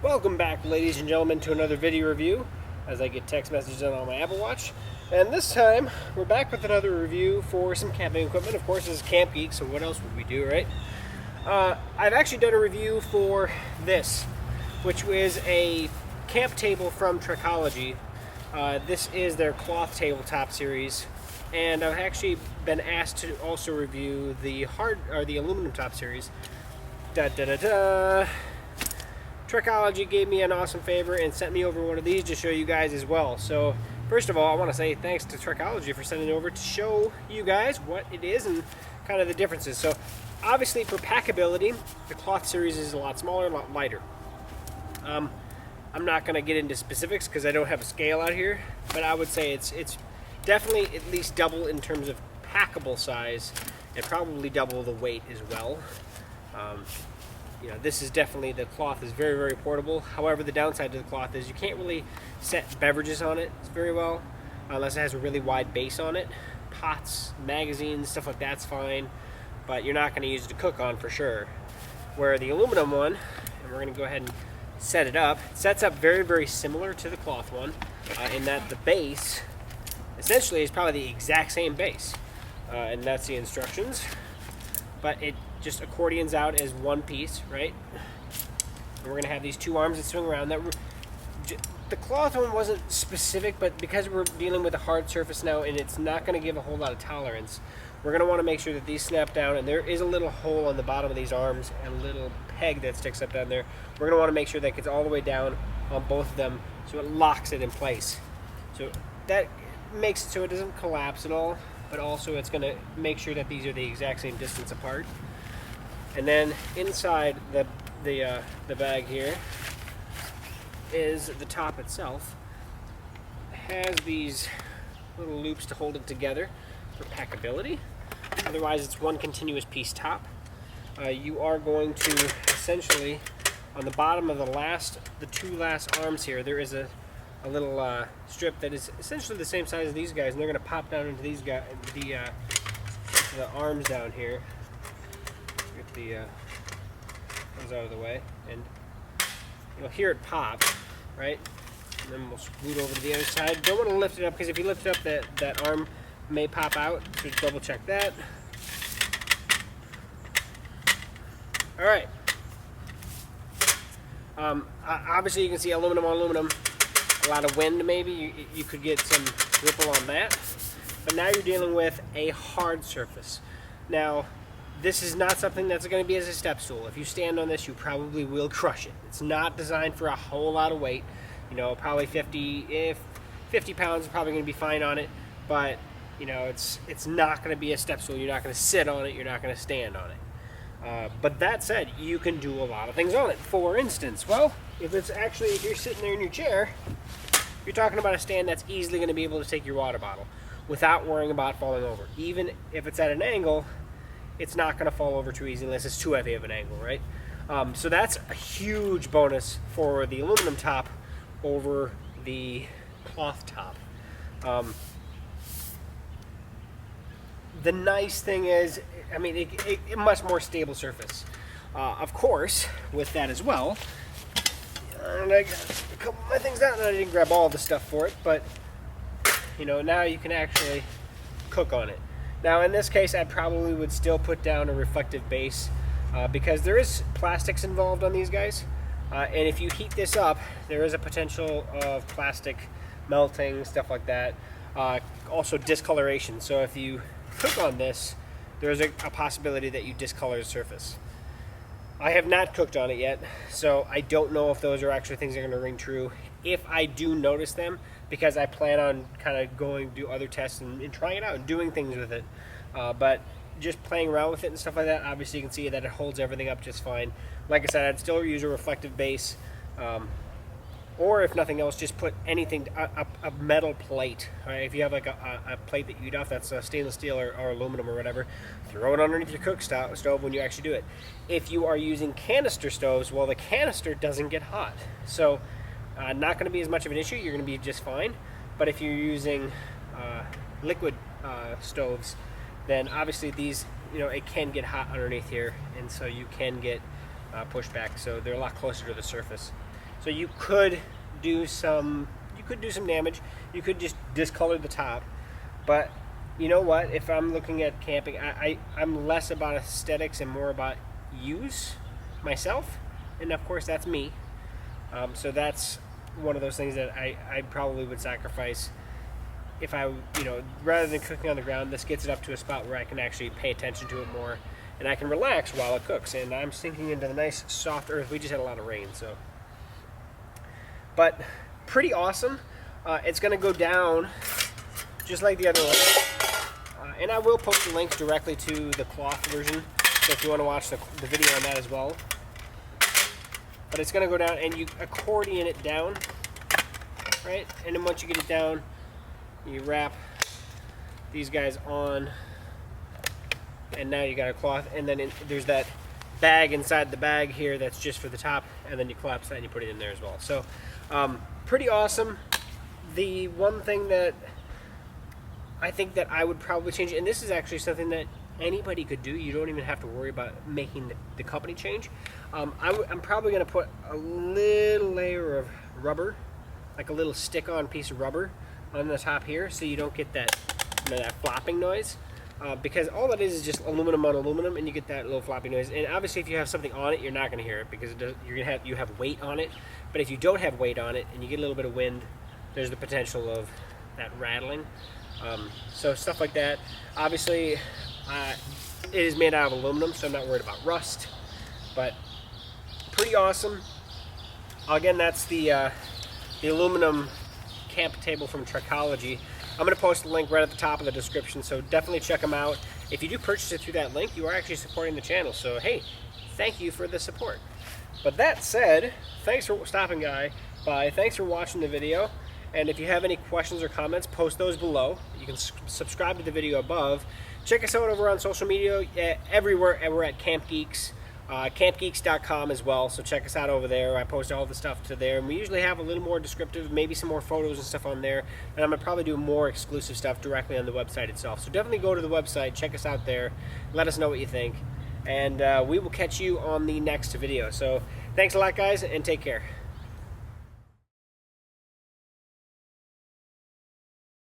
Welcome back, ladies and gentlemen, to another video review as I get text messages on my Apple Watch. And this time, we're back with another review for some camping equipment. Of course, this is CampGeeks, so what else would we do, right? I've actually done a review for this, which is a camp table from Trekology. This is their cloth tabletop series, and I've actually been asked to also review the aluminum top series. Trekology gave me an awesome favor and sent me over one of these to show you guys as well. So first of all, I want to say thanks to Trekology for sending it over to show you guys what it is and kind of the differences. So obviously for packability, the cloth series is a lot smaller, a lot lighter. I'm not going to get into specifics because I don't have a scale out here, but I would say it's definitely at least double in terms of packable size and probably double the weight as well. You know, this is definitely, the cloth is very, very portable. However, the downside to the cloth is you can't really set beverages on it very well unless it has a really wide base on it. Pots, magazines, stuff like that's fine, but you're not going to use it to cook on for sure. Where the aluminum one, and we're going to go ahead and set it up, it sets up very, very similar to the cloth one in that the base essentially is probably the exact same base, and that's the instructions, but it just accordions out as one piece, right? And we're gonna have these two arms that swing around. The cloth one wasn't specific, but because we're dealing with a hard surface now and it's not gonna give a whole lot of tolerance, we're gonna wanna make sure that these snap down, and there is a little hole on the bottom of these arms and a little peg that sticks up down there. We're gonna wanna make sure that gets all the way down on both of them so it locks it in place. So that makes it so it doesn't collapse at all, but also it's gonna make sure that these are the exact same distance apart. And then inside the bag here is the top itself. It has these little loops to hold it together for packability. Otherwise, it's one continuous piece top. You are going to essentially, on the bottom of the two last arms here, there is a little strip that is essentially the same size as these guys, and they're going to pop down into these guys, the arms down here. Get the those out of the way, and you'll hear it pop, right? And then we'll scoot over to the other side. Don't want to lift it up, because if you lift it up, that arm may pop out. So double check that. All right. Obviously, you can see aluminum on aluminum. A lot of wind, maybe you could get some ripple on that. But now you're dealing with a hard surface. Now, this is not something that's going to be as a step stool. If you stand on this, you probably will crush it. It's not designed for a whole lot of weight. You know, probably 50 pounds is probably going to be fine on it. But, you know, it's not going to be a step stool. You're not going to sit on it. You're not going to stand on it. But that said, you can do a lot of things on it. For instance, well, if you're sitting there in your chair, you're talking about a stand that's easily going to be able to take your water bottle without worrying about falling over. Even if it's at an angle, it's not going to fall over too easy unless it's too heavy of an angle, right? So that's a huge bonus for the aluminum top over the cloth top. The nice thing is, I mean, it much more stable surface. Of course, with that as well, and I got a couple of my things out, and I didn't grab all the stuff for it, but you know, now you can actually cook on it. Now in this case, I probably would still put down a reflective base because there is plastics involved on these guys, and if you heat this up, there is a potential of plastic melting, stuff like that. Also discoloration, so if you cook on this, there's a possibility that you discolor the surface. I have not cooked on it yet, so I don't know if those are actually things that are going to ring true. If I do notice them, because I plan on kind of going to do other tests and trying it out and doing things with it. But just playing around with it and stuff like that, obviously you can see that it holds everything up just fine. Like I said, I'd still use a reflective base, or if nothing else, just put anything, a metal plate. Right? If you have like a plate that you eat off that's stainless steel or aluminum or whatever, throw it underneath your cook stove when you actually do it. If you are using canister stoves, well, the canister doesn't get hot. So not going to be as much of an issue. You're going to be just fine. But if you're using liquid stoves, then obviously these, you know, it can get hot underneath here, and so you can get pushed back. So they're a lot closer to the surface. So you could do some damage. You could just discolor the top. But you know what? If I'm looking at camping, I'm less about aesthetics and more about use myself. And of course, that's me. So that's one of those things that I probably would sacrifice if I, rather than cooking on the ground. This gets it up to a spot where I can actually pay attention to it more, and I can relax while it cooks. And I'm sinking into the nice soft earth. We just had a lot of rain, so. But pretty awesome. It's going to go down just like the other one. And I will post the link directly to the cloth version, so if you want to watch the video on that as well. But it's going to go down, and you accordion it down, right? And then once you get it down, you wrap these guys on, and now you got a cloth, and then there's that bag inside the bag here that's just for the top, and then you collapse that and you put it in there as well. So pretty awesome. The one thing that I think that I would probably change, and this is actually something that anybody could do, you don't even have to worry about making the company change. I'm probably going to put a little layer of rubber, like a little stick-on piece of rubber on the top here, so you don't get that that flopping noise, because all that is just aluminum on aluminum, and you get that little floppy noise. And obviously, if you have something on it, you're not going to hear it, because you have weight on it. But if you don't have weight on it and you get a little bit of wind, there's the potential of that rattling. So stuff like that. Obviously, it is made out of aluminum, so I'm not worried about rust. But pretty awesome. Again, that's the aluminum camp table from Trekology. I'm going to post a link right at the top of the description, so definitely check them out. If you do purchase it through that link, you are actually supporting the channel, so hey, thank you for the support. But that said, thanks for stopping by, thanks for watching the video, and if you have any questions or comments, post those below. You can subscribe to the video above. Check us out over on social media, everywhere, and we're at CampGeeks. CampGeeks.com as well, so check us out over there. I post all the stuff to there, and we usually have a little more descriptive, maybe some more photos and stuff on there, and I'm going to probably do more exclusive stuff directly on the website itself. So definitely go to the website, check us out there, let us know what you think, and we will catch you on the next video. So thanks a lot, guys, and take care.